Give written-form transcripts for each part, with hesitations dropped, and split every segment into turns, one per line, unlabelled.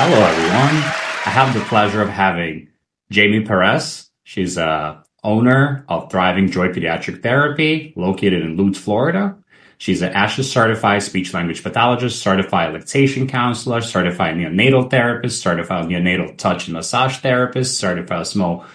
Hello, everyone. I have the pleasure of having Jaime Perez. She's owner of Thriving Joy Pediatric Therapy, located in Lutz, Florida. She's an ASHA certified speech language pathologist, certified lactation counselor, certified neonatal therapist, certified neonatal touch and massage therapist, certified small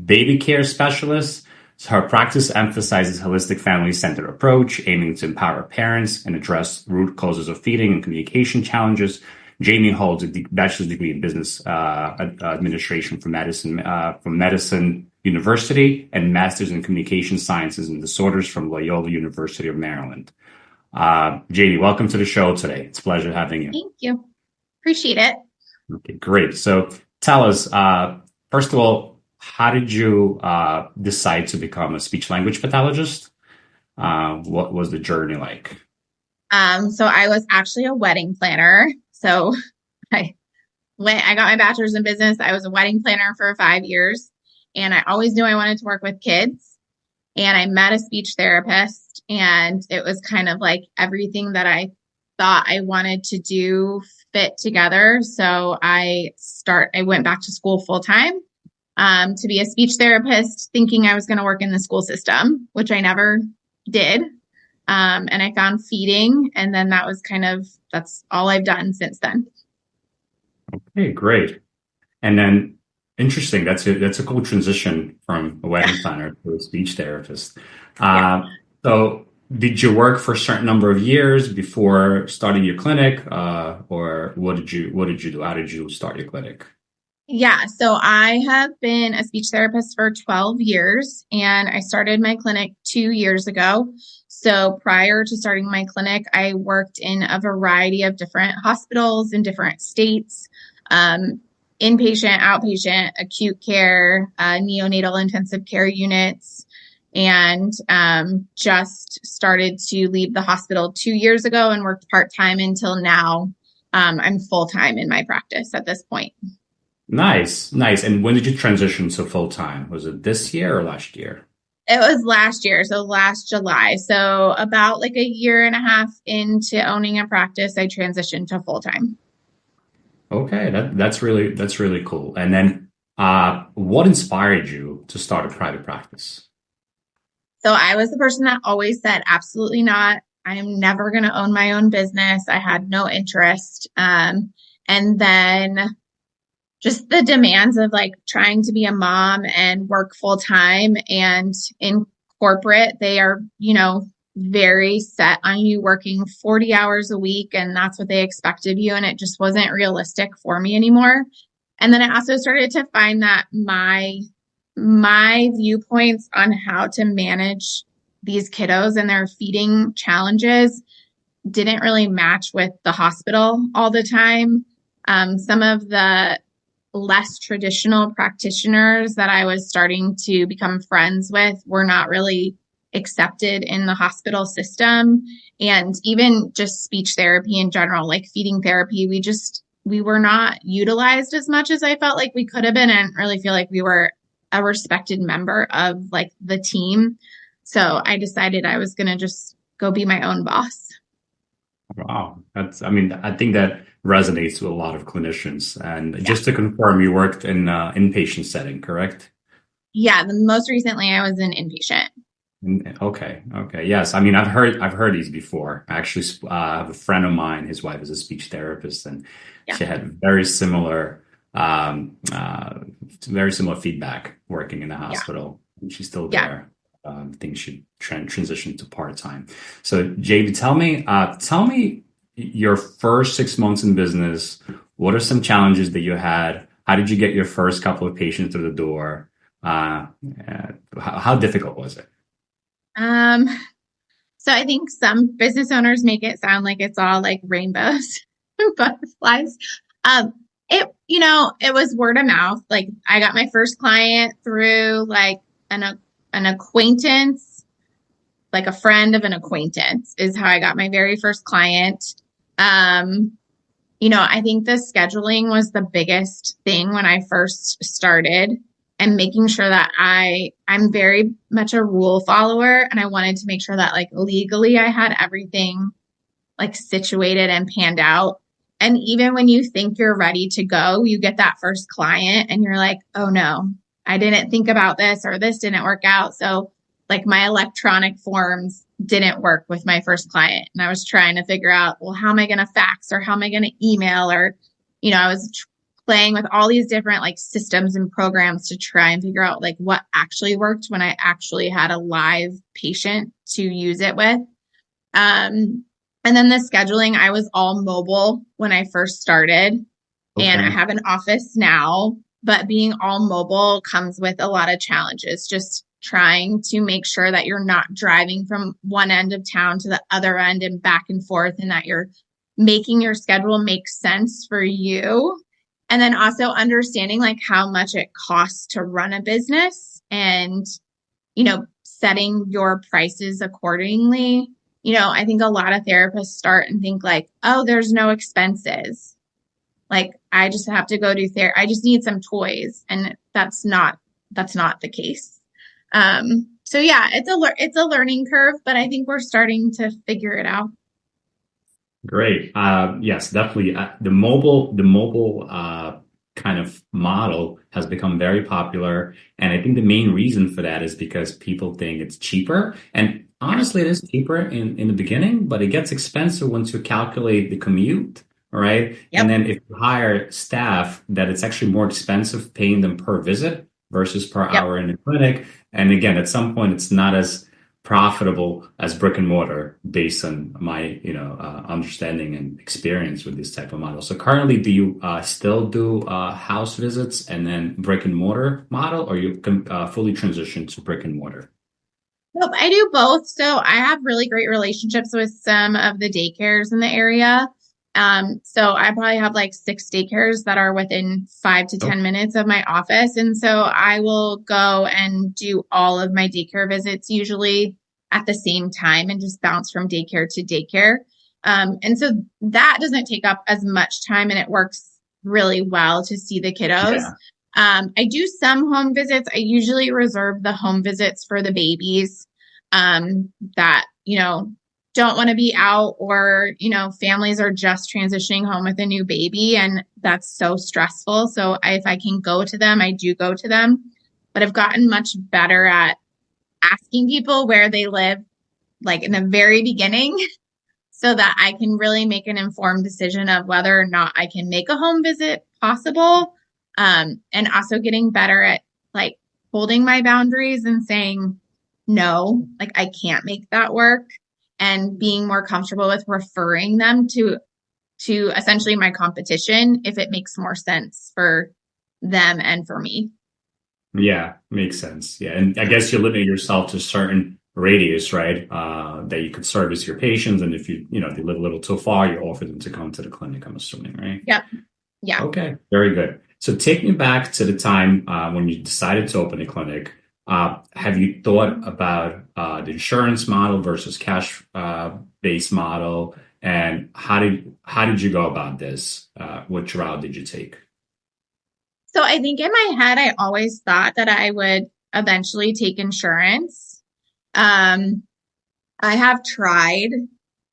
baby care specialist. Her practice emphasizes holistic family-centered approach, aiming to empower parents and address root causes of feeding and communication challenges. Jaime holds a bachelor's degree in business administration from Medicine University and master's in communication sciences and disorders from Loyola University of Maryland. Jaime, welcome to the show today. It's a pleasure having you.
Thank you. Appreciate it.
Okay, great. So tell us, first of all, how did you decide to become a speech language pathologist? What was the journey like?
So I was actually a wedding planner. So I got my bachelor's in business. I was a wedding planner for 5 years, and I always knew I wanted to work with kids. And I met a speech therapist, and it was kind of like everything that I thought I wanted to do fit together. So I went back to school full time to be a speech therapist, thinking I was going to work in the school system, which I never did. And I found feeding, and then that's all I've done since then.
Okay, great. And then interesting. That's a cool transition from a wedding planner to a speech therapist.
Yeah.
So did you work for a certain number of years before starting your clinic, or what did you do? How did you start your clinic?
Yeah. So I have been a speech therapist for 12 years, and I started my clinic 2 years ago. So prior to starting my clinic, I worked in a variety of different hospitals in different states, inpatient, outpatient, acute care, neonatal intensive care units, and just started to leave the hospital 2 years ago and worked part-time until now. I'm full-time in my practice at this point.
Nice, nice. And when did you transition to full time? Was it this year or last year?
It was last year, so last July. So about like a year and a half into owning a practice, I transitioned to full time.
Okay, that's really cool. And then, what inspired you to start a private practice?
So I was the person that always said, absolutely not. I am never going to own my own business. I had no interest. And then just the demands of like trying to be a mom and work full time, and in corporate, they are, very set on you working 40 hours a week, and that's what they expect of you. And it just wasn't realistic for me anymore. And then I also started to find that my viewpoints on how to manage these kiddos and their feeding challenges didn't really match with the hospital all the time. Some of the less traditional practitioners that I was starting to become friends with were not really accepted in the hospital system. And even just speech therapy in general, like feeding therapy, we were not utilized as much as I felt like we could have been. I didn't really feel like we were a respected member of like the team. So I decided I was going to just go be my own boss.
Wow, I mean, I think that resonates with a lot of clinicians. And just to confirm, you worked in inpatient setting, correct?
Yeah. The most recently I was an inpatient.
Okay, okay, yes. I mean, I've heard these before. I actually have a friend of mine. His wife is a speech therapist, and
Yeah.
she had um, uh, very similar feedback working in the
Yeah.
hospital. And she's still
Yeah.
there. I think she transition to part time. So, JB, tell me your first 6 months in business. What are some challenges that you had? How did you get your first couple of patients through the door? How difficult was it?
Um, so I think some business owners make it sound like it's all like rainbows and butterflies. It was word of mouth. Like I got my first client through like an acquaintance, like a friend of an acquaintance is how I got my very first client. Um, I think the scheduling was the biggest thing when I first started, and making sure that I'm very much a rule follower, and I wanted to make sure that like legally I had everything like situated and panned out. And even when you think you're ready to go, you get that first client and you're like, oh no, I didn't think about this, or this didn't work out. So like my electronic forms didn't work with my first client. And I was trying to figure out, well, how am I going to fax, or how am I going to email? Or, I was playing with all these different like systems and programs to try and figure out like what actually worked when I actually had a live patient to use it with. And then the scheduling, I was all mobile when I first started, and I have an office now, but being all mobile comes with a lot of challenges. Just trying to make sure that you're not driving from one end of town to the other end and back and forth, and that you're making your schedule make sense for you. And then also understanding like how much it costs to run a business, and, setting your prices accordingly. I think a lot of therapists start and think like, oh, there's no expenses. Like, I just have to go do therapy. I just need some toys. And that's not the case. So yeah, it's a learning curve, but I think we're starting to figure it out.
Great. Yes, definitely. The mobile kind of model has become very popular. And I think the main reason for that is because people think it's cheaper. And honestly, it is cheaper in the beginning, but it gets expensive once you calculate the commute, right?
Yep.
And then if you hire staff, that it's actually more expensive paying them per visit versus per hour in the clinic. And again, at some point, it's not as profitable as brick and mortar based on my understanding and experience with this type of model. So currently, do you still do house visits and then brick and mortar model, or you can fully transition to brick and mortar?
Nope, I do both. So I have really great relationships with some of the daycares in the area. So I probably have like 6 daycares that are within 5 to 10 minutes of my office. And so I will go and do all of my daycare visits usually at the same time and just bounce from daycare to daycare. And so that doesn't take up as much time, and it works really well to see the kiddos.
Yeah.
I do some home visits. I usually reserve the home visits for the babies that, don't want to be out, or, families are just transitioning home with a new baby, and that's so stressful. So if I can go to them, I do go to them, but I've gotten much better at asking people where they live, like in the very beginning, so that I can really make an informed decision of whether or not I can make a home visit possible. And also getting better at like holding my boundaries and saying, no, like I can't make that work, and being more comfortable with referring them to essentially my competition if it makes more sense for them and for me.
Yeah, makes sense. Yeah. And I guess you limit yourself to a certain radius, right? That you could service your patients. And if they live a little too far, you offer them to come to the clinic, I'm assuming, right?
Yep. Yeah.
Okay. Very good. So take me back to the time when you decided to open a clinic. Have you thought about the insurance model versus cash based model? And how did you go about this? What route did you take?
So I think in my head, I always thought that I would eventually take insurance. I have tried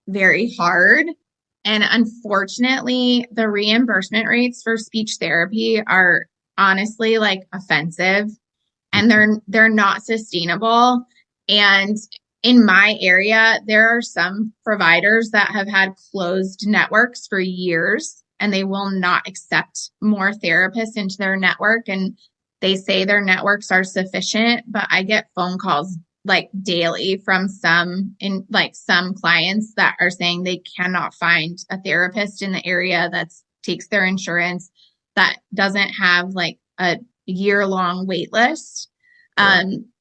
very hard, and unfortunately, the reimbursement rates for speech therapy are honestly like offensive, and they're not sustainable. And in my area, there are some providers that have had closed networks for years, and they will not accept more therapists into their network. And they say their networks are sufficient, but I get phone calls like daily from some clients that are saying they cannot find a therapist in the area that takes their insurance, that doesn't have like a year-long wait list.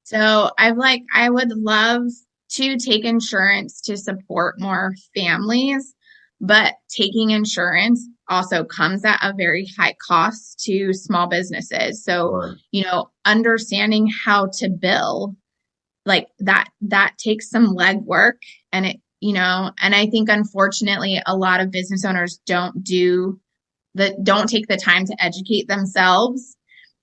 So I would love to take insurance to support more families, but taking insurance also comes at a very high cost to small businesses. So, understanding how to bill like that takes some legwork, and and I think unfortunately a lot of business owners don't take the time to educate themselves.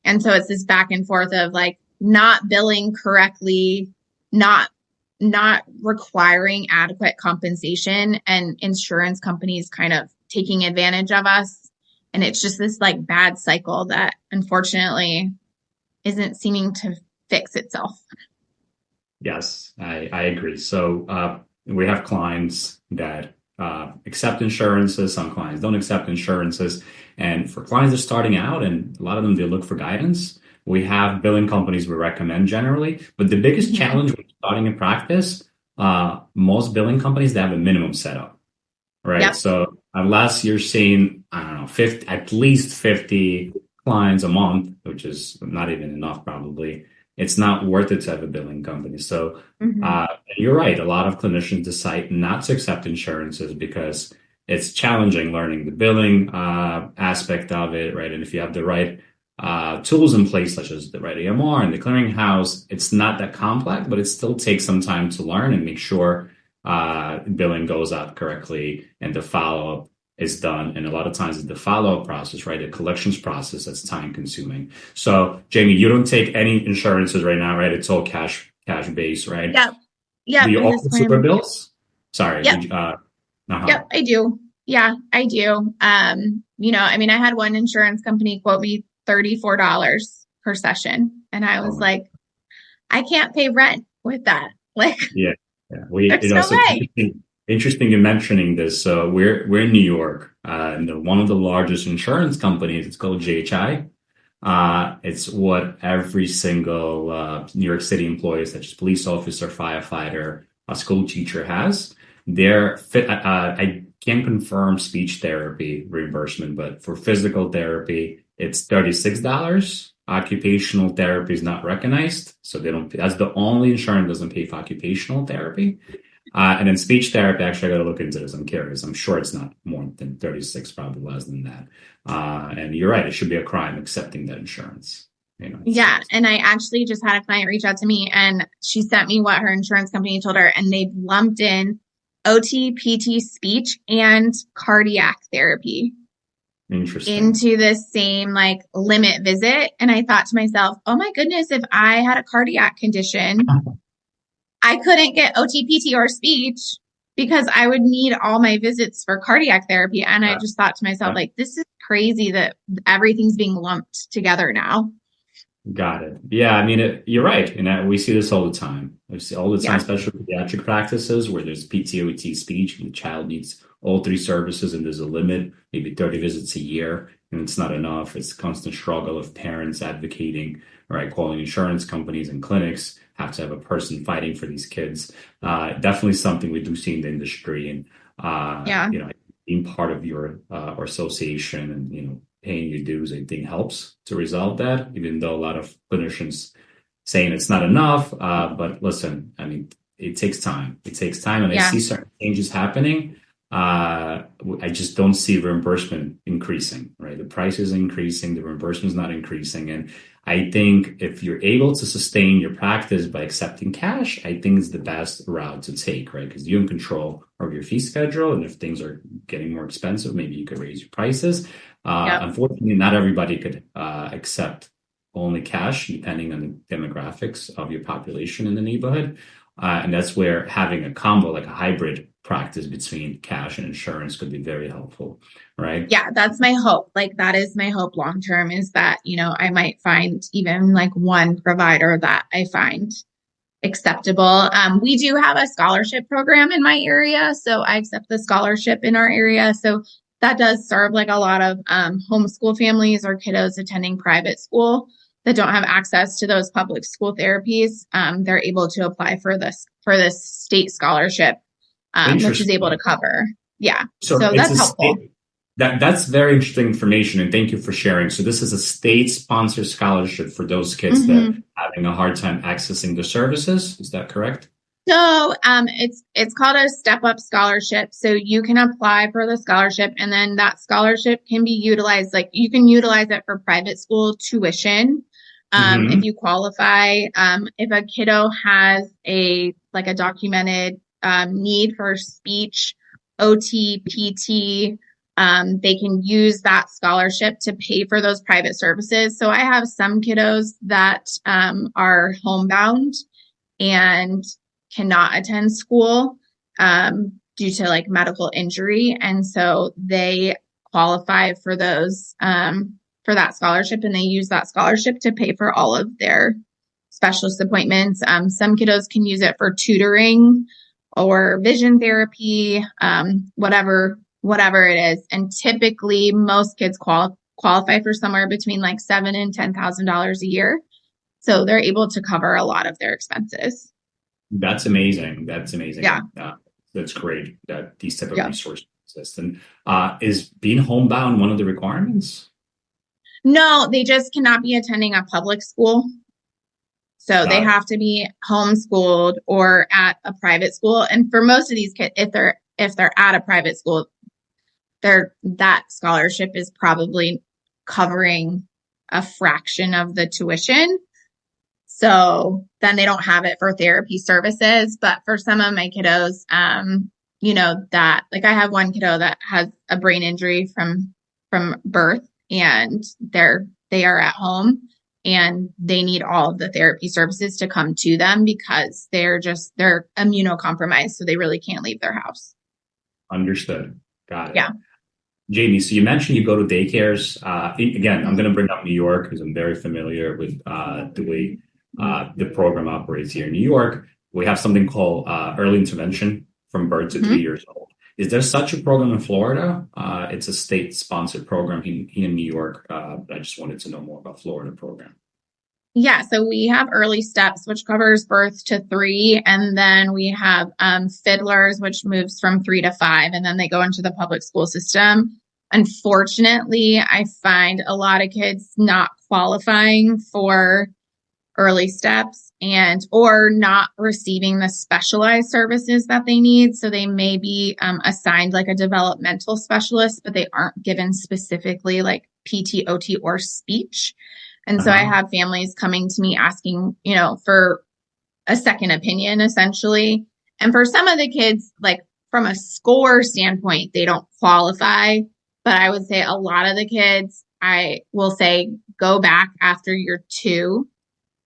And so it's this back and forth of like not billing correctly, not requiring adequate compensation, and insurance companies kind of taking advantage of us. And it's just this like bad cycle that unfortunately isn't seeming to fix itself.
Yes, I agree. So we have clients that accept insurances. Some clients don't accept insurances. And for clients that are starting out, and a lot of them, they look for guidance. We have billing companies we recommend generally. But the biggest challenge when starting in practice, most billing companies, they have a minimum setup, right?
Yep.
So unless you're seeing, I don't know, 50, at least 50 clients a month, which is not even enough probably, it's not worth it to have a billing company. So
Mm-hmm.
you're right. A lot of clinicians decide not to accept insurances because it's challenging learning the billing aspect of it, right? And if you have the right tools in place, such as the right EMR and the clearinghouse, it's not that complex, but it still takes some time to learn and make sure billing goes out correctly and the follow-up is done. And a lot of times it's the follow-up process, right? The collections process that's time consuming. So Jamie, you don't take any insurances right now, right? It's all cash based, right?
Yep. Yep.
Do you
At this
offer
point,
super bills? Sorry,
yep.
did you, uh-huh.
Yep. I do. Yeah, I do. I mean, I had one insurance company quote me $34 per session. And I
Oh
was
my,
like, I can't pay rent with that. Like,
yeah. Yeah. We,
there's no
so it's
way.
interesting you mentioning this. So we're in New York, and one of the largest insurance companies, it's called JHI. It's what every single New York City employee, such as police officer, firefighter, a school teacher has. I can't confirm speech therapy reimbursement, but for physical therapy, it's $36. Occupational therapy is not recognized, so they don't. That's the only insurance that doesn't pay for occupational therapy. And then speech therapy, actually, I got to look into this. I'm curious. I'm sure it's not more than 36, probably less than that. And you're right. It should be a crime accepting that insurance. You know,
Yeah. And I actually just had a client reach out to me and she sent me what her insurance company told her. And they've lumped in OT, PT, speech, and cardiac therapy
interesting.
into the same like limit visit. And I thought to myself, oh my goodness, if I had a cardiac condition, I couldn't get OTPT or speech because I would need all my visits for cardiac therapy. And I just thought to myself, like, this is crazy that everything's being lumped together now.
Got it. Yeah, I mean, you're right. And we see this all the time. We see all the time,
Yeah.
especially pediatric practices where there's PT, speech, and the child needs all three services, and there's a limit, maybe 30 visits a year, and it's not enough. It's a constant struggle of parents advocating, right? Calling insurance companies and clinics, have to have a person fighting for these kids. Definitely something we do see in the industry. And,
Yeah.
being part of your or association and, paying your dues, I think helps to resolve that, even though a lot of clinicians saying it's not enough. But listen, I mean, it takes time. It takes time. And I
Yeah.
see certain changes happening. I just don't see reimbursement increasing, right? The price is increasing, the reimbursement is not increasing. And I think if you're able to sustain your practice by accepting cash, I think it's the best route to take, right? Because you're in control of your fee schedule. And if things are getting more expensive, maybe you could raise your prices.
Yep.
Unfortunately, not everybody could accept only cash, depending on the demographics of your population in the neighborhood. And that's where having a combo, like a hybrid practice between cash and insurance could be very helpful, right?
Yeah, that's my hope. Like that is my hope long term is that, I might find even like one provider that I find acceptable. We do have a scholarship program in my area, so I accept the scholarship in our area. So that does serve like a lot of homeschool families or kiddos attending private school that don't have access to those public school therapies. They're able to apply for this state scholarship, which is able to
Interesting.
cover. Yeah,
So
so
it's a
that's helpful.
state that's very interesting information, and thank you for sharing. So this is a state-sponsored scholarship for those kids that
Mm-hmm.
are having a hard time accessing the services. Is that correct?
So it's called a step up scholarship. So you can apply for the scholarship and then that scholarship can be utilized. Like you can utilize it for private school tuition. If
Hmm.
you qualify, if a kiddo has a documented need for speech, OT, PT, they can use that scholarship to pay for those private services. So I have some kiddos that are homebound and cannot attend school. due to like medical injury. And so they qualify for those, for that scholarship, and they use that scholarship to pay for all of their specialist appointments. Some kiddos can use it for tutoring or vision therapy, whatever it is. And typically most kids qualify for somewhere between like $7,000 and $10,000 a year. So they're able to cover a lot of their expenses.
That's amazing. That's amazing.
Yeah.
That's great that these type of resources exist. And is being homebound one of the requirements?
No, they just cannot be attending a public school. So they have to be homeschooled or at a private school. And for most of these kids, if they're at a private school, that scholarship is probably covering a fraction of the tuition. So then they don't have it for therapy services. But for some of my kiddos, that like I have one kiddo that has a brain injury from birth, and they are at home and they need all of the therapy services to come to them because they're immunocompromised. So they really can't leave their house.
Understood. Got it.
Yeah.
Jamie, so you mentioned you go to daycares. Again, I'm going to bring up New York because I'm very familiar with the way the program operates here in New York. We have something called early intervention from birth to 3 years old. Is there such a program in Florida? It's a state-sponsored program in New York. I just wanted to know more about Florida program.
Yeah, so we have Early Steps, which covers birth to 3, and then we have Fiddlers, which moves from 3 to 5, and then they go into the public school system. Unfortunately, I find a lot of kids not qualifying for Early Steps or not receiving the specialized services that they need. So they may be assigned like a developmental specialist, but they aren't given specifically like PT, OT, or speech. And so I have families coming to me asking, for a second opinion, essentially. And for some of the kids, like from a score standpoint, they don't qualify. But I would say a lot of the kids, I will say, go back after you're 2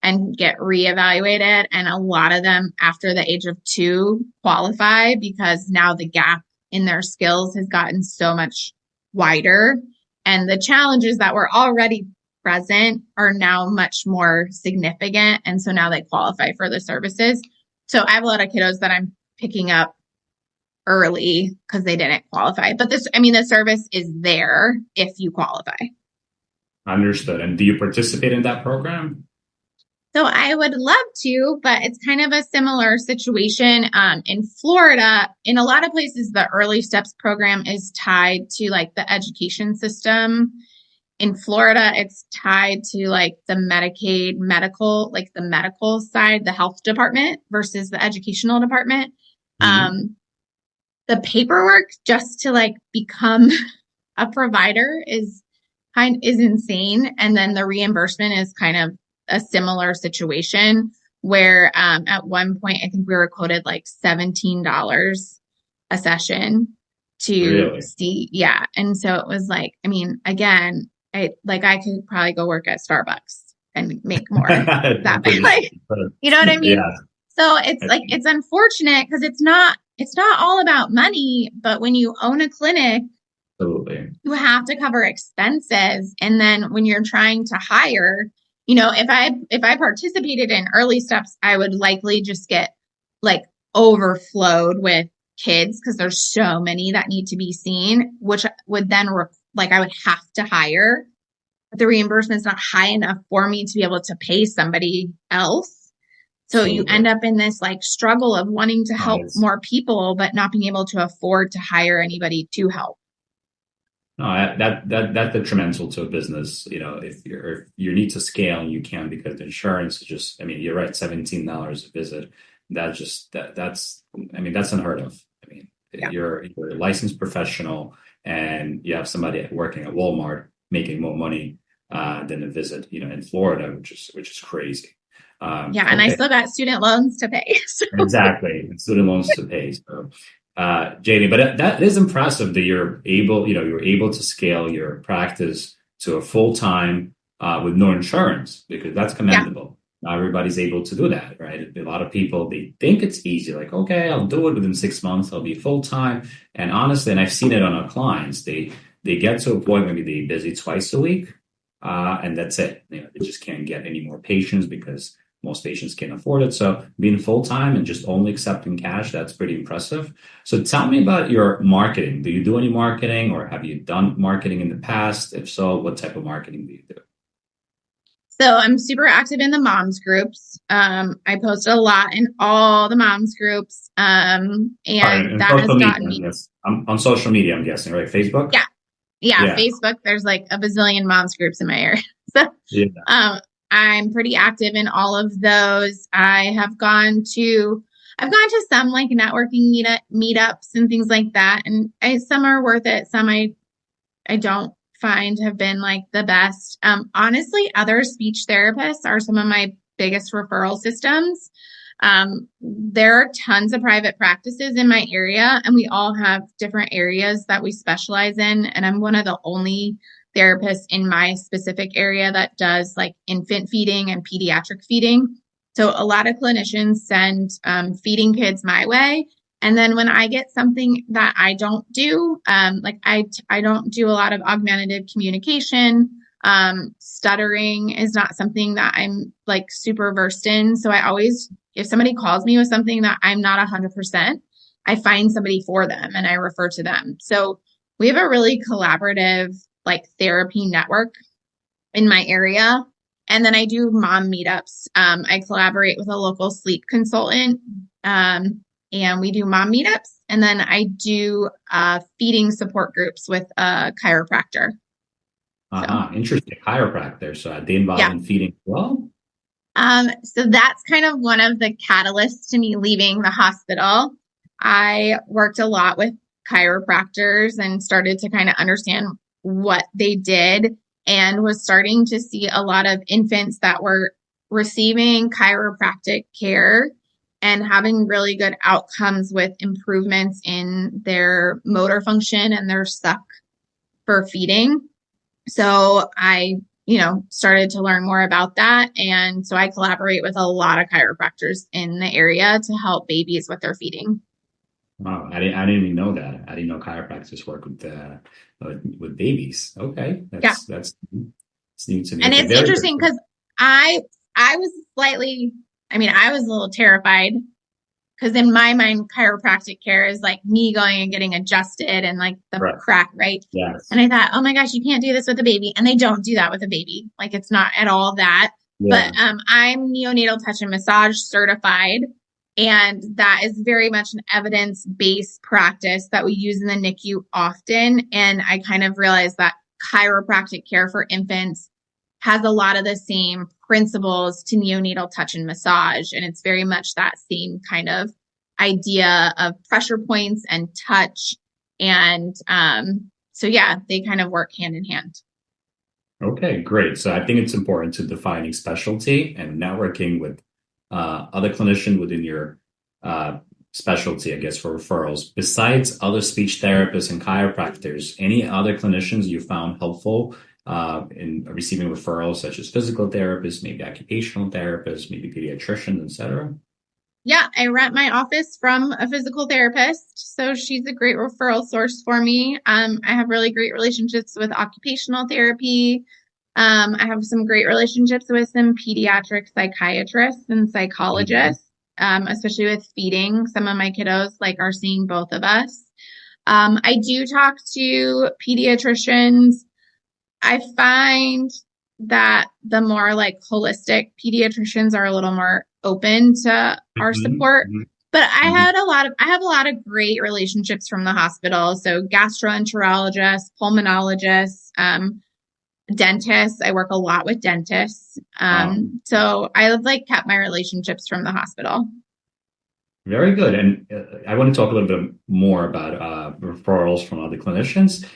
and get reevaluated. And a lot of them after the age of 2 qualify because now the gap in their skills has gotten so much wider. And the challenges that were already present are now much more significant. And so now they qualify for the services. So I have a lot of kiddos that I'm picking up early because they didn't qualify. But the service is there if you qualify.
Understood. And do you participate in that program?
So I would love to, but it's kind of a similar situation. In Florida, in a lot of places, the Early Steps program is tied to like the education system. In Florida, it's tied to like the Medicaid medical, like the medical side, the health department versus the educational department. The paperwork just to like become a provider is insane. And then the reimbursement is kind of a similar situation where at one point, I think we were quoted like $17 a session to see. Yeah. And so it was like, again, I could probably go work at Starbucks and make more that way. Like, you know what I mean? Yeah. So it's like, it's unfortunate because it's not all about money, but when you own a clinic,
absolutely,
you have to cover expenses. And then when you're trying to hire, if I participated in Early Steps, I would likely just get like overflowed with kids because there's so many that need to be seen, which would then I would have to hire. But the reimbursement is not high enough for me to be able to pay somebody else. So you end up in this like struggle of wanting to help more people, but not being able to afford to hire anybody to help.
No, that's detrimental to a business. If you need to scale, you can because the insurance is just. You're right, $17 a visit. That's unheard of. You're a licensed professional, and you have somebody working at Walmart making more money than a visit. In Florida, which is crazy. And
I still got student loans to pay. So.
Exactly, and student loans to pay. So. Jamie, but that is impressive that you're able to scale your practice to a full-time with no insurance, because that's commendable. Not everybody's able to do that, right? A lot of people, they think it's easy, like, okay, I'll do it within 6 months, I'll be full time. And honestly, and I've seen it on our clients, they get to a point maybe they're busy twice a week, and that's it. They just can't get any more patients because most patients can't afford it. So being full time and just only accepting cash, that's pretty impressive. So tell me about your marketing. Do you do any marketing, or have you done marketing in the past? If so, what type of marketing do you do?
So I'm super active in the moms groups. I post a lot in all the moms groups. And
And
that has
social
gotten
media,
me,
yes. On social media, I'm guessing, right? Facebook?
yeah, yeah,
Yeah.
Facebook. There's like a bazillion moms groups in my area. So
Yeah.
um, I'm pretty active in all of those. I've gone to some like networking meetups and things like that. And some are worth it. Some I don't find have been like the best. Honestly, other speech therapists are some of my biggest referral systems. There are tons of private practices in my area, and we all have different areas that we specialize in. And I'm one of the only therapists in my specific area that does like infant feeding and pediatric feeding. So a lot of clinicians send feeding kids my way. And then when I get something that I don't do, I don't do a lot of augmentative communication. Stuttering is not something that I'm like super versed in. So I always, if somebody calls me with something that I'm not 100%, I find somebody for them and I refer to them. So we have a really collaborative like therapy network in my area. And then I do mom meetups. I collaborate with a local sleep consultant. And we do mom meetups. And then I do feeding support groups with a chiropractor. So,
Interesting. Chiropractor. So are they involved
yeah.
in feeding as well?
So that's kind of one of the catalysts to me leaving the hospital. I worked a lot with chiropractors and started to kind of understand what they did and was starting to see a lot of infants that were receiving chiropractic care and having really good outcomes with improvements in their motor function and their suck for feeding. So I, started to learn more about that. And so I collaborate with a lot of chiropractors in the area to help babies with their feeding.
Wow, I didn't even know that. I didn't know chiropractors work with babies. Okay,
Yeah.
that's it's new to me.
And
Okay,
it's
very good.
interesting because I was I was a little terrified because in my mind, chiropractic care is like me going and getting adjusted and like the
Right.
crack, right?
Yes.
And I thought, oh my gosh, you can't do this with a baby. And they don't do that with a baby. Like it's not at all that.
Yeah.
But I'm neonatal touch and massage certified. And that is very much an evidence-based practice that we use in the NICU often. And I kind of realized that chiropractic care for infants has a lot of the same principles to neonatal touch and massage. And it's very much that same kind of idea of pressure points and touch. And so, yeah, they kind of work hand in hand.
Okay, great. So I think it's important to defining specialty and networking with other clinicians within your specialty, I guess, for referrals. Besides other speech therapists and chiropractors, any other clinicians you found helpful in receiving referrals, such as physical therapists, maybe occupational therapists, maybe pediatricians, etc.?
Yeah, I rent my office from a physical therapist. So she's a great referral source for me. I have really great relationships with occupational therapy. I have some great relationships with some pediatric psychiatrists and psychologists, especially with feeding. Some of my kiddos are seeing both of us. I do talk to pediatricians. I find that the more holistic pediatricians are a little more open to our support. But I have a lot of great relationships from the hospital. So gastroenterologists, pulmonologists, dentists. I work a lot with dentists. So I've kept my relationships from the hospital.
Very good. And I want to talk a little bit more about referrals from other clinicians.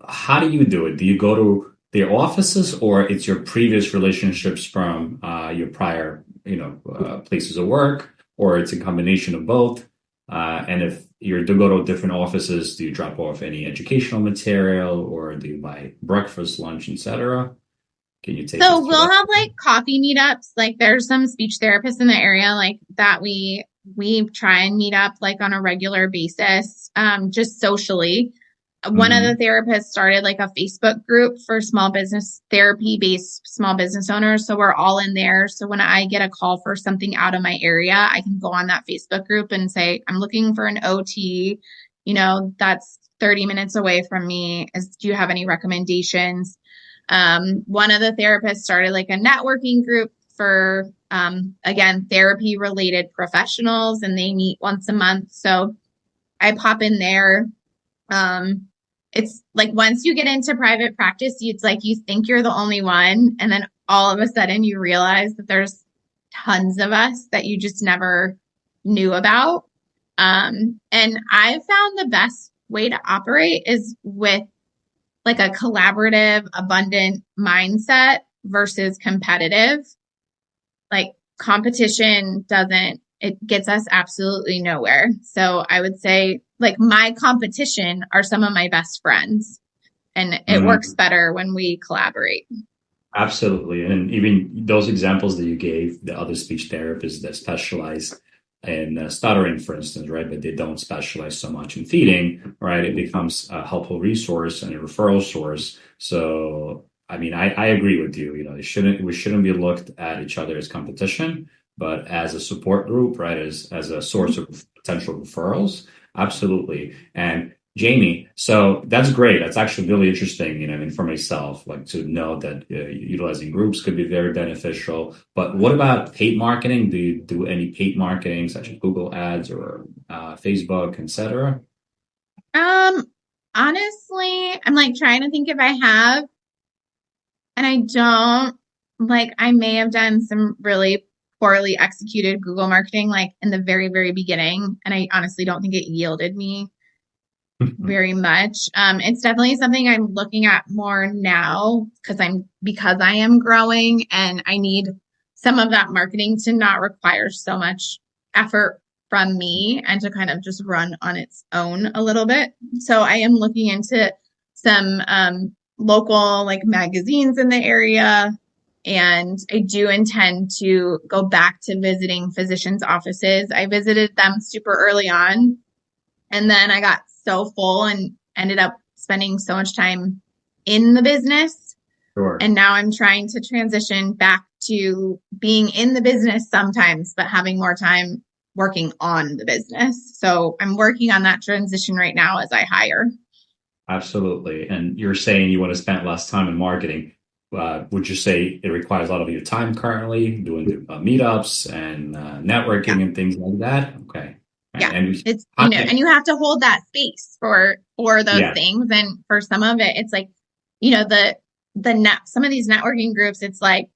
How do you do it? Do you go to their offices, or it's your previous relationships from your prior, places of work, or it's a combination of both? And if you're to go to different offices, do you drop off any educational material, or do you buy breakfast, lunch, etc.? Can you take
So
us through
we'll
that?
have like coffee meetups. Like there's some speech therapists in the area like that we try and meet up like on a regular basis, just socially. One of the
Hmm.
therapists started like a Facebook group for small business therapy based small business owners. So we're all in there. So when I get a call for something out of my area, I can go on that Facebook group and say, I'm looking for an OT, that's 30 minutes away from me. Do you have any recommendations? One of the therapists started like a networking group for, again, therapy related professionals, and they meet once a month. So I pop in there. It's like once you get into private practice, it's like you think you're the only one. And then all of a sudden you realize that there's tons of us that you just never knew about. And I found the best way to operate is with like a collaborative, abundant mindset versus competitive. Like competition it gets us absolutely nowhere. So I would say like my competition are some of my best friends, and it works
Hmm.
better when we collaborate.
Absolutely. And even those examples that you gave, the other speech therapists that specialize in stuttering, for instance, right? But they don't specialize so much in feeding, right? It becomes a helpful resource and a referral source. So, I mean, I agree with you. We shouldn't be looked at each other as competition, but as a support group, right? As a source of potential referrals. Absolutely. And Jamie, so that's great. That's actually really interesting, I mean, for myself, like to know that utilizing groups could be very beneficial. But what about paid marketing? Do you do any paid marketing, such as Google Ads or Facebook, etc.?
Um, Honestly, I'm like trying to think if I have, and I don't. Like I may have done some really poorly executed Google marketing like in the very, very beginning, and I honestly don't think it yielded me very much. It's definitely something I'm looking at more now because I am growing and I need some of that marketing to not require so much effort from me and to kind of just run on its own a little bit. So I am looking into some local like magazines in the area. And I do intend to go back to visiting physicians' offices. I visited them super early on, and then I got so full and ended up spending so much time in the business.
Sure.
And now I'm trying to transition back to being in the business sometimes, but having more time working on the business. So I'm working on that transition right now as I hire.
Absolutely. And you're saying you want to spend less time in marketing. Would you say it requires a lot of your time currently doing the meetups and
Yeah.
networking and things like that? Okay.
Yeah.
And
It's, and
content,
you have to hold that space for those
yeah,
things. And for some of it, it's like, some of these networking groups, it's like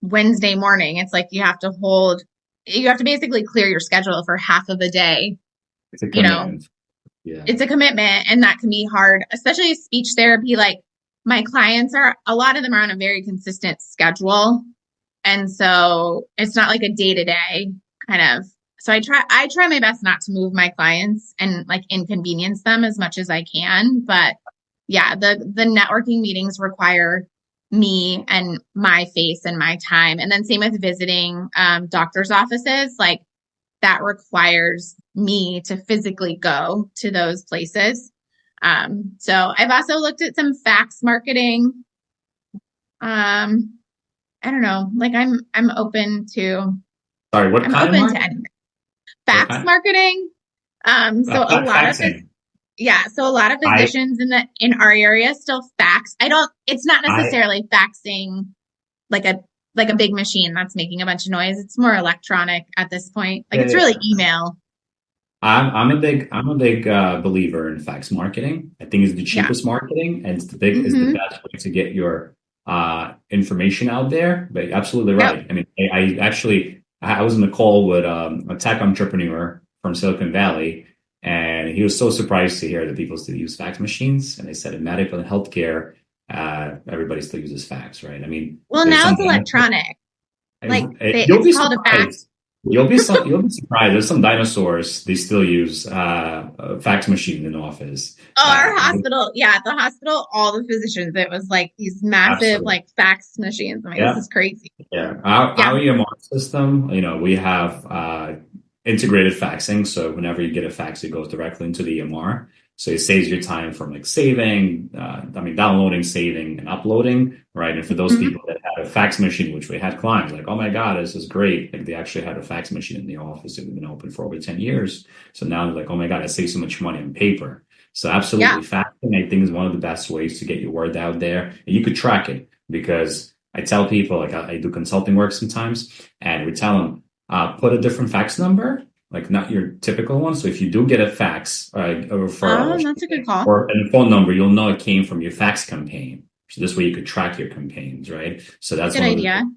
Wednesday morning. It's like you have to basically clear your schedule for half of the day.
it's a
You know,
commitment. Yeah.
it's a commitment, and that can be hard, especially speech therapy. Like my clients a lot of them are on a very consistent schedule. And so it's not like a day to day kind of. So I try my best not to move my clients and like inconvenience them as much as I can. But yeah, the networking meetings require me and my face and my time. And then same with visiting doctors' offices, like that requires me to physically go to those places. So I've also looked at some fax marketing. I don't know. Like
Sorry, what
I'm
kind of
open to
market?
anything.
What
Fax
kind?
marketing. So a lot of
Faxing.
so a lot of
I,
physicians in our area still fax. It's not
I,
necessarily faxing like a like a big machine that's making a bunch of noise. It's more electronic at this point. Like
yeah,
it's
yeah,
really
yeah.
email.
I'm a big believer in fax marketing. I think it's the
Yeah.
cheapest marketing and it's the
Mm-hmm.
best way to get your information out there. But you're absolutely
Yep.
right. I mean, I was in a call with a tech entrepreneur from Silicon Valley, and he was so surprised to hear that people still use fax machines. And they said in medical and healthcare, everybody still uses fax, right? I mean,
Well,
there's
now
some
it's
benefit.
electronic. Like
You'll
it's
be
called a fax.
surprised. You'll be surprised. There's some dinosaurs. They still use a fax machine in the office.
Oh, our hospital, yeah, at the hospital, all the physicians, it was like these massive
Absolutely.
like fax machines. I'm like, this
Yeah.
is crazy.
Yeah. Our
Yeah.
EMR system, we have integrated faxing. So whenever you get a fax, it goes directly into the EMR. So it saves your time from like saving, downloading, saving, and uploading, right? And for those
Mhm.
people that had a fax machine, which we had clients like, oh my God, this is great. Like they actually had a fax machine in the office that we've been open for over 10 years. So now they're like, oh my God, I save so much money on paper. So
Yeah.
absolutely, faxing, I think, is one of the best ways to get your word out there. And you could track it because I tell people, like I do consulting work sometimes, and we tell them, put a different fax number, like not your typical one. So if you do get a fax, a referral,
That's a good call.
or a phone number, you'll know it came from your fax campaign. So this way you could track your campaigns, right? So that's
Good
one of the
idea.
things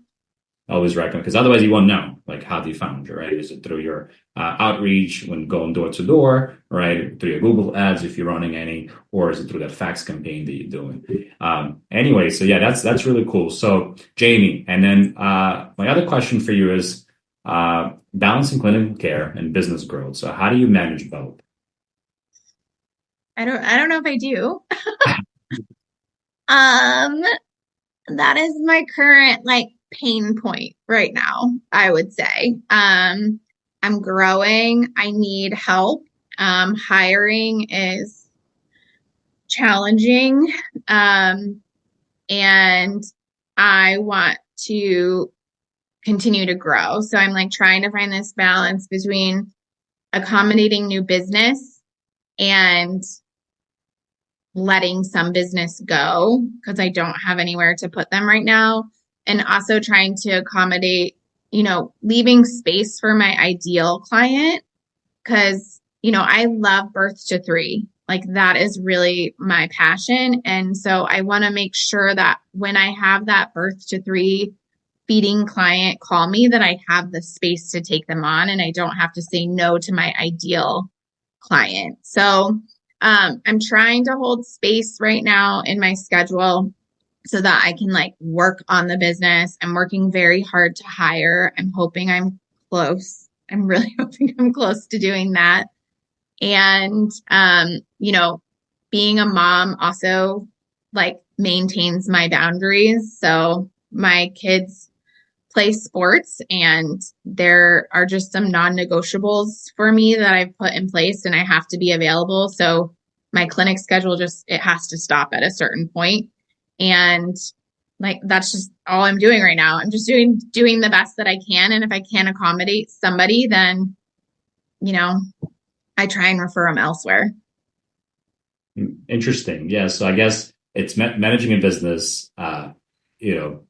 I always recommend, because otherwise you won't know, like how they found you, right? Is it through your outreach when going door to door, right? Through your Google ads if you're running any, or is it through that fax campaign that you're doing? Anyway, so yeah, that's really cool. So Jamie, and then my other question for you is balancing clinical care and business growth. So how do you manage both?
I don't know if I do. Um, that is my current like pain point right now, I would say. I'm growing. I need help. Hiring is challenging. Um, and I want to continue to grow. So I'm like trying to find this balance between accommodating new business and letting some business go because I don't have anywhere to put them right now. And also trying to accommodate, leaving space for my ideal client because, I love birth to three. Like that is really my passion. And so I want to make sure that when I have that birth to three feeding client call me, that I have the space to take them on and I don't have to say no to my ideal client. So I'm trying to hold space right now in my schedule so that I can like work on the business. I'm working very hard to hire. I'm hoping I'm close. I'm really hoping I'm close to doing that. And, being a mom also like maintains my boundaries. So my kids play sports and there are just some non-negotiables for me that I've put in place and I have to be available. So my clinic schedule it has to stop at a certain point. And like that's just all I'm doing right now. I'm just doing the best that I can. And if I can't accommodate somebody, then, you know, I try and refer them elsewhere.
Interesting. Yeah. So I guess it's managing a business, you know,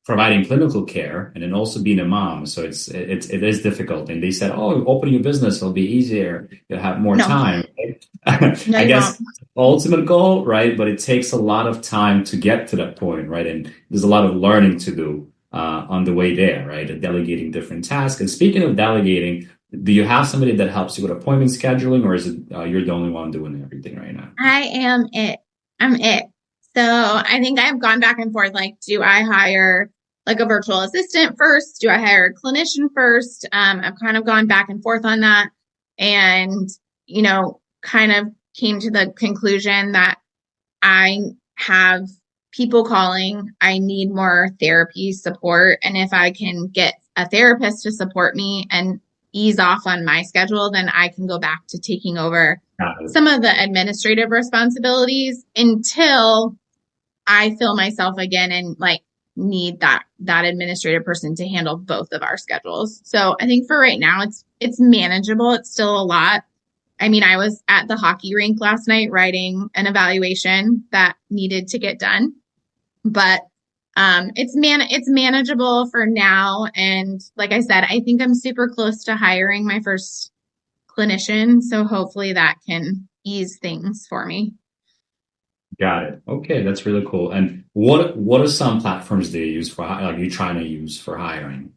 providing clinical care, and then also being a mom. So it is difficult. And they said, "Oh, open your business; it'll be easier. You'll have more
No,
time." Right?
no,
I
you won't.
guess ultimate goal, right? But it takes a lot of time to get to that point, right? And there's a lot of learning to do on the way there, right? And delegating different tasks. And speaking of delegating, do you have somebody that helps you with appointment scheduling, or is it you're the only one doing everything right now?
I am it. I'm it. So I think I've gone back and forth. Like, do I hire like a virtual assistant first? Do I hire a clinician first? I've kind of gone back and forth on that and, kind of came to the conclusion that I have people calling. I need more therapy support. And if I can get a therapist to support me and ease off on my schedule, then I can go back to taking over
Got it.
some of the administrative responsibilities until I feel myself again and like need that administrative person to handle both of our schedules. So I think for right now it's manageable. It's still a lot. I mean, I was at the hockey rink last night writing an evaluation that needed to get done, but it's manageable for now. And like I said, I think I'm super close to hiring my first clinician, so hopefully that can ease things for me.
Got it. Okay, that's really cool. And what are some platforms do you use for like you trying to use for hiring?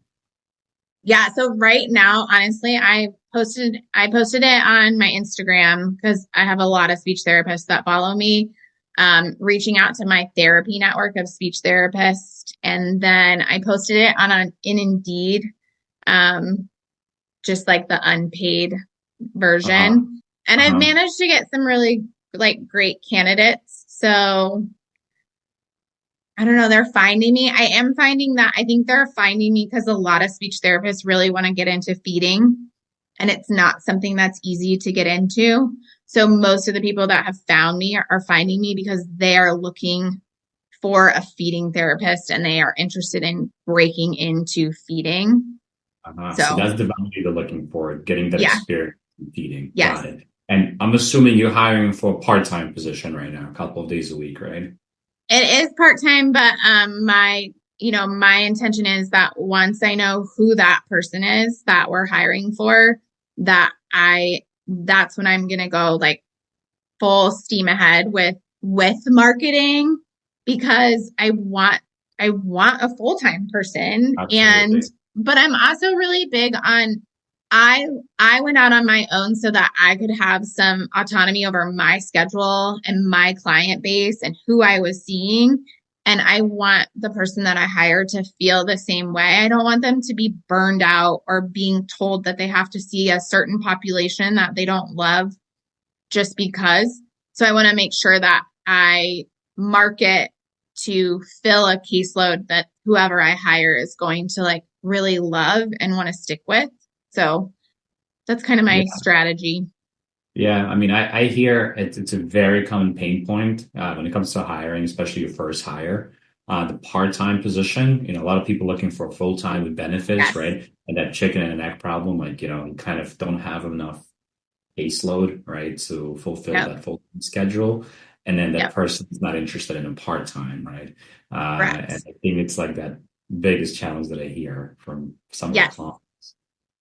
Yeah, so right now, honestly, I posted it on my Instagram because I have a lot of speech therapists that follow me. Reaching out to my therapy network of speech therapists, and then I posted it in Indeed. just like the unpaid
Uh-huh.
version. And I've
Uh-huh.
managed to get some really like great candidates. So I don't know, they're finding me. I am finding that I think they're finding me because a lot of speech therapists really want to get into feeding, and it's not something that's easy to get into. So most of the people that have found me are finding me because they are looking for a feeding therapist and they are interested in breaking into feeding.
Uh-huh. So
So
that's the value they're looking for, getting that
yeah,
experience in feeding.
yes,
Got it. And I'm assuming you're hiring for a part-time position right now, a couple of days a week, right?
it is part-time, but my intention is that once I know who that person is that we're hiring for, that's when I'm gonna go like full steam ahead with marketing because I want a full-time person. And
Absolutely.
but I'm also really big on I I went out on my own so that I could have some autonomy over my schedule and my client base and who I was seeing. And I want the person that I hire to feel the same way. I don't want them to be burned out or being told that they have to see a certain population that they don't love just because. So I want to make sure that I market to fill a caseload that whoever I hire is going to like really love and want to stick with. So that's kind of my
Yeah.
strategy.
Yeah. I mean, I hear it's a very common pain point when it comes to hiring, especially your first hire. The part-time position, a lot of people looking for full-time with benefits,
Yes.
right? And that chicken and egg problem, like, you kind of don't have enough caseload, right, to fulfill
Yep.
that full schedule. And then that
Yep.
person's not interested in a part-time, right? And
Correct.
I think it's like that biggest challenge that I hear from some of the
Yes.
clients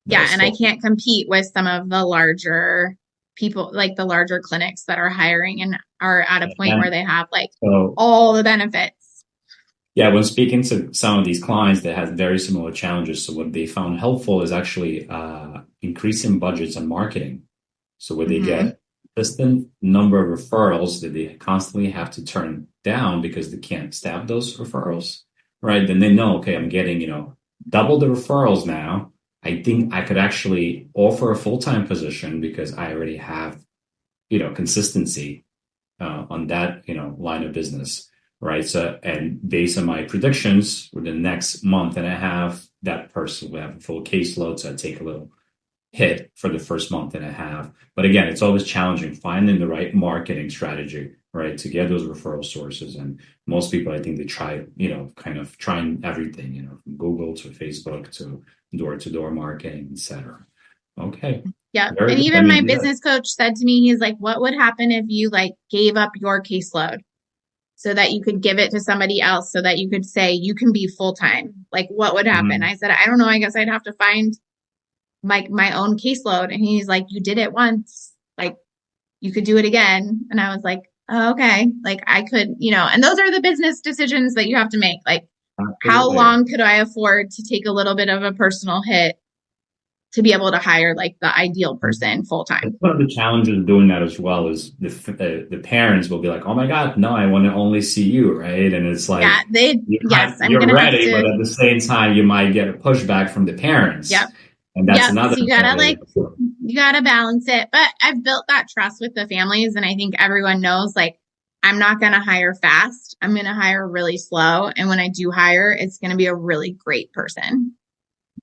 that I
Yeah. And I
spoke.
can't compete with some of the larger people, like the larger clinics that are hiring and are at a point where
And
they have like
so,
all the benefits.
yeah, when speaking to some of these clients that have very similar challenges, so what they found helpful is actually increasing budgets on marketing. So where they
Mm-hmm.
get consistent number of referrals that they constantly have to turn down because they can't staff those referrals, right? Then they know, okay, I'm getting, double the referrals now. I think I could actually offer a full-time position because I already have, consistency on that, line of business, right? So, and based on my predictions, within the next month and a half, that person will have a full caseload. So I take a little hit for the first month and a half. But again, it's always challenging finding the right marketing strategy, right, to get those referral sources. And most people, I think they try, kind of trying everything, from Google to Facebook to door marketing, etc. Okay.
Yep.
Very
And
good. I
even my
mean, yeah.
business coach said to me, he's like, what would happen if you like gave up your caseload so that you could give it to somebody else so that you could say you can be full time? Like, what would happen?
Mhm.
I said, I don't know. I guess I'd have to find like my own caseload. And he's like, you did it once. Like, you could do it again. And I was like, oh, okay. Like, I could, and those are the business decisions that you have to make. Like, how
Absolutely.
long could I afford to take a little bit of a personal hit to be able to hire like the ideal person full
That's
time?
one of the challenges of doing that as well is the parents will be like, "Oh my God, no, I want to only see you," right? And it's
Yeah,
like
yes, I'm
you're
gonna have
ready, but
to,
at the same time, you might get a pushback from the
yep,
parents, and that's
yep. So
another thing.
you gotta balance it. But I've built that trust with the families, and I think everyone knows like I'm not gonna hire fast. I'm gonna hire really slow. And when I do hire, it's gonna be a really great person.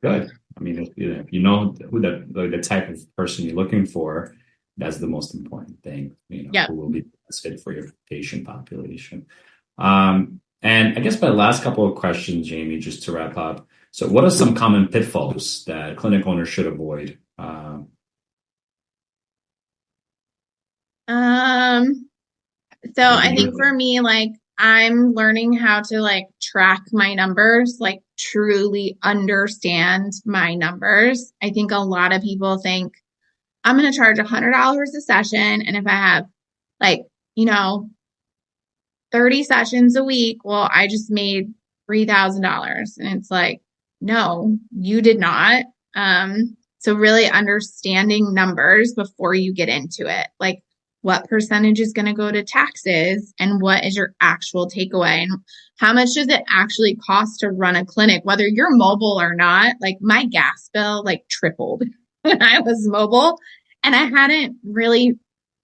Good. I mean, if you know who the type of person you're looking for, that's the most important thing.
Yep.
Who will be the best fit for your patient population. And I guess my last couple of questions, Jamie, just to wrap up. So, what are some common pitfalls that clinic owners should avoid?
Um, so
Maybe
I
you.
think for me, like I'm learning how to like track my numbers, like truly understand my numbers. I think a lot of people think I'm going to charge $100 a session. And if I have like, you know, 30 sessions a week, well, I just made $3,000. And it's like, no, you did not. So really understanding numbers before you get into it. Like, what percentage is going to go to taxes and what is your actual takeaway and how much does it actually cost to run a clinic, whether you're mobile or not. Like my gas bill like tripled when I was mobile, and I hadn't really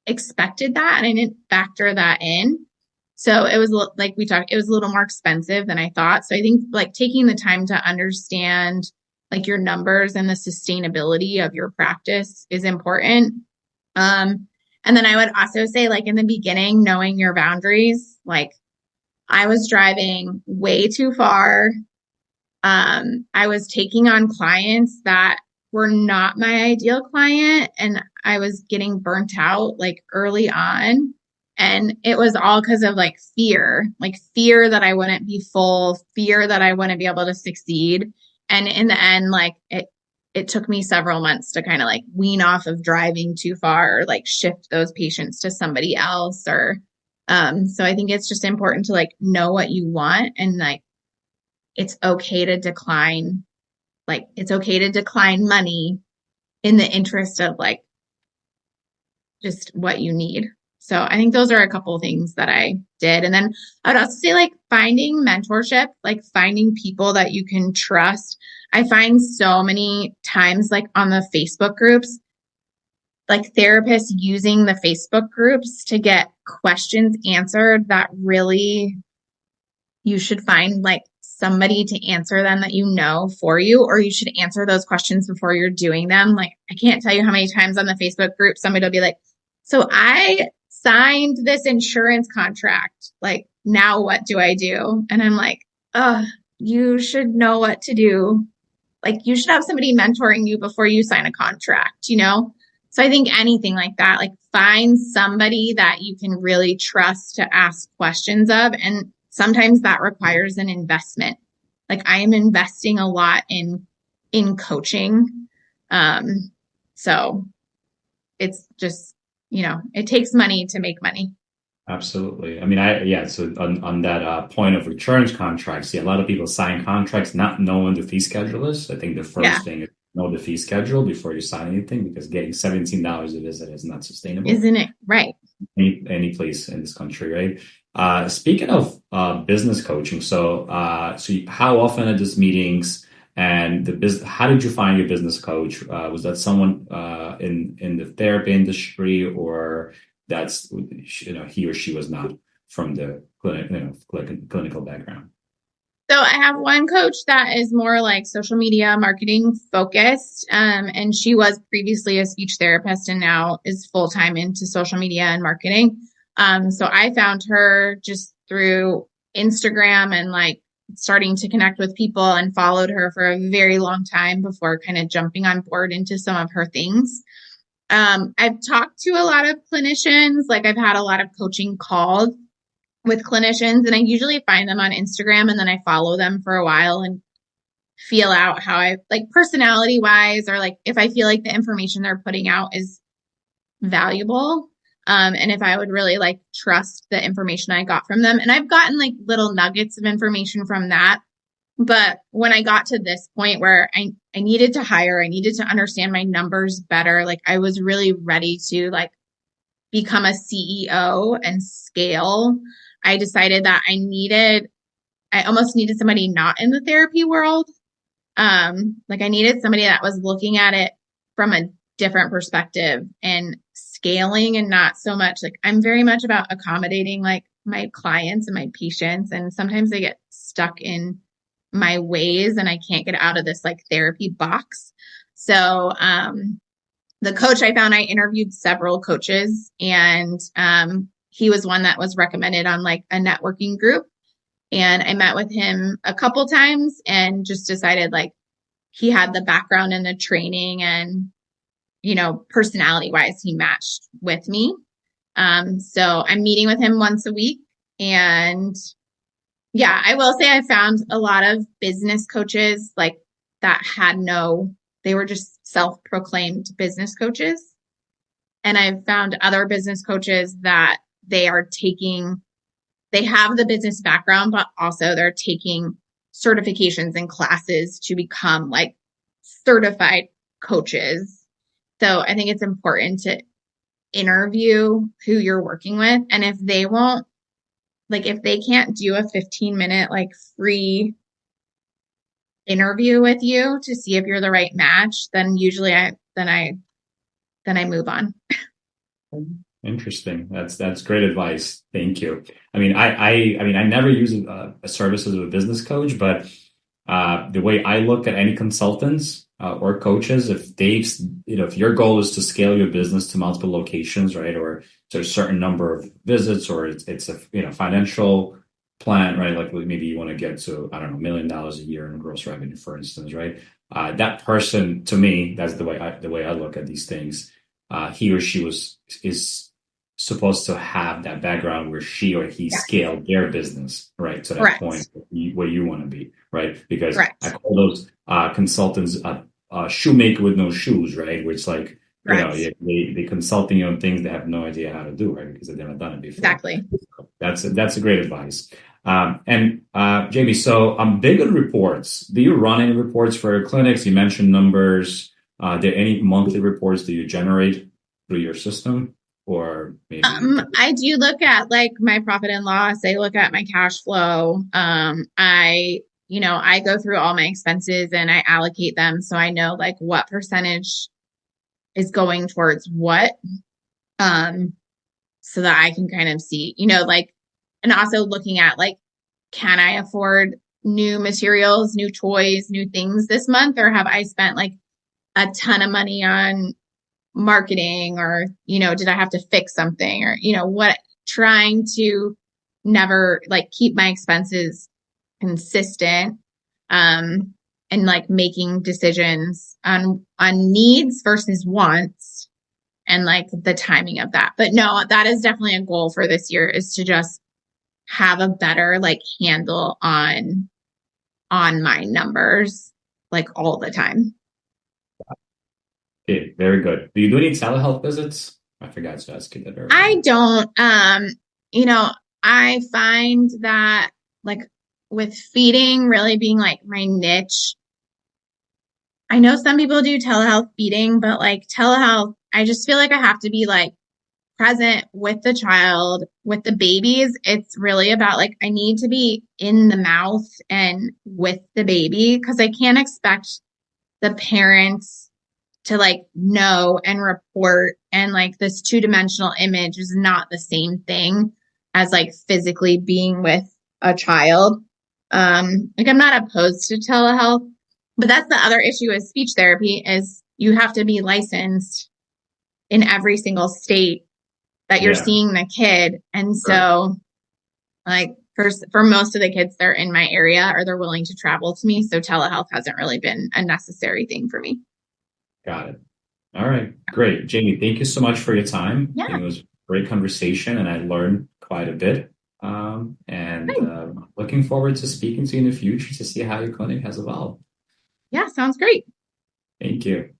expected that, and I didn't factor that in. So it was like we talked, it was a little more expensive than I thought. So I think like taking the time to understand like your numbers and the sustainability of your practice is important. And then I would also say like in the beginning, knowing your boundaries, like I was driving way too far. I was taking on clients that were not my ideal client, and I was getting burnt out like early on. And it was all because of like fear that I wouldn't be full, fear that I wouldn't be able to succeed. And in the end, like it took me several months to kind of like wean off of driving too far or like shift those patients to somebody else or, so I think it's just important to like know what you want, and like, it's okay to decline, like it's okay to decline money in the interest of like just what you need. So I think those are a couple of things that I did. And then I would also say like finding mentorship, like finding people that you can trust. I find so many times like on the Facebook groups, like therapists using the Facebook groups to get questions answered that really you should find like somebody to answer them that you know for you, or you should answer those questions before you're doing them. Like I can't tell you how many times on the Facebook group somebody will be like, so I signed this insurance contract. Like, now what do I do? And I'm like, you should know what to do. Like, you should have somebody mentoring you before you sign a contract, you know? So I think anything like that, like find somebody that you can really trust to ask questions of. And sometimes that requires an investment. Like I am investing a lot in coaching. So it's just, it takes money to make money.
Absolutely. I mean, so on that point of insurance contracts, see, a lot of people sign contracts not knowing the fee schedule is. I think the
Yeah.
first thing is know the fee schedule before you sign anything, because getting $17 a visit is not sustainable.
Isn't it? Right.
Any place in this country, right? Speaking of business coaching, so how often are these meetings, and how did you find your business coach? Was that someone in the therapy industry, or that's he or she was not from the clinical background?
So I have one coach that is more like social media marketing focused. And she was previously a speech therapist and now is full-time into social media and marketing. So I found her just through Instagram and like starting to connect with people, and followed her for a very long time before kind of jumping on board into some of her things. I've talked to a lot of clinicians, like I've had a lot of coaching calls with clinicians, and I usually find them on Instagram, and then I follow them for a while and feel out how I like personality wise, or like if I feel like the information they're putting out is valuable. And if I would really like trust the information I got from them. And I've gotten like little nuggets of information from that. But when I got to this point where I needed to hire, I needed to understand my numbers better, like I was really ready to like become a CEO and scale. I decided that I almost needed somebody not in the therapy world. Like I needed somebody that was looking at it from a different perspective and scaling, and not so much like I'm very much about accommodating like my clients and my patients. And sometimes they get stuck in my ways and I can't get out of this like therapy box. So, the coach I found, I interviewed several coaches, and he was one that was recommended on like a networking group. And I met with him a couple times and just decided like he had the background and the training, and, personality wise, he matched with me. So I'm meeting with him once a week. And yeah, I will say I found a lot of business coaches like that they were just self-proclaimed business coaches. And I've found other business coaches that they have the business background, but also they're taking certifications and classes to become like certified coaches. So I think it's important interview who you're working with. And if they won't, like, if they can't do a 15-minute, like, free interview with you to see if you're the right match, then usually I move on.
Interesting. That's great advice. Thank you. I never use a service as a business coach, but the way I look at any consultants or coaches, if if your goal is to scale your business to multiple locations, right, or to a certain number of visits, or it's a financial plan, right, like maybe you want to get to, I don't know, $1 million a year in gross revenue, for instance, right? That person, to me, that's the way I look at these things. He or she is supposed to have that background where she or he
Yes.
scaled their business, right, to that
Correct.
point where you want to be, right? Because
Correct.
I call those consultants a shoemaker with no shoes, right? Which, like,
Correct.
they consulting you on things they have no idea how to do, right? Because they've never done it before.
Exactly.
That's a great advice. And Jamie, so I'm big on reports. Do you run any reports for your clinics? You mentioned numbers. Are there any monthly reports that you generate through your system? Or maybe
I do look at, like, my profit and loss. I look at my cash flow. I go through all my expenses and I allocate them so I know, like, what percentage is going towards what. So that I can kind of see, like, and also looking at, like, can I afford new materials, new toys, new things this month, or have I spent, like, a ton of money on marketing, or, did I have to fix something, or, what, trying to never, like, keep my expenses consistent, and, like, making decisions on needs versus wants, and, like, the timing of that. But no, that is definitely a goal for this year, is to just have a better, like, handle on my numbers, like, all the time.
okay, very good. Do you do any telehealth visits? I forgot to ask you that
I
earlier.
don't, I find that, like, with feeding really being, like, my niche, I know some people do telehealth feeding, but, like, telehealth, I just feel like I have to be, like, present with the child, with the babies. It's really about, like, I need to be in the mouth and with the baby, because I can't expect the parents to, like, know and report, and, like, this two-dimensional image is not the same thing as, like, physically being with a child. Like, I'm not opposed to telehealth, but that's the other issue with speech therapy, is you have to be licensed in every single state that you're
Yeah,
seeing the kid. And
right.
so, like, for most of the kids, they're in my area or they're willing to travel to me. So telehealth hasn't really been a necessary thing for me.
Got it. All right, great. Jamie, thank you so much for your time. I think
Yeah.
it was a great conversation and I learned quite a bit. And
Good.
looking forward to speaking to you in the future to see how your clinic has evolved.
Yeah. Sounds great.
Thank you.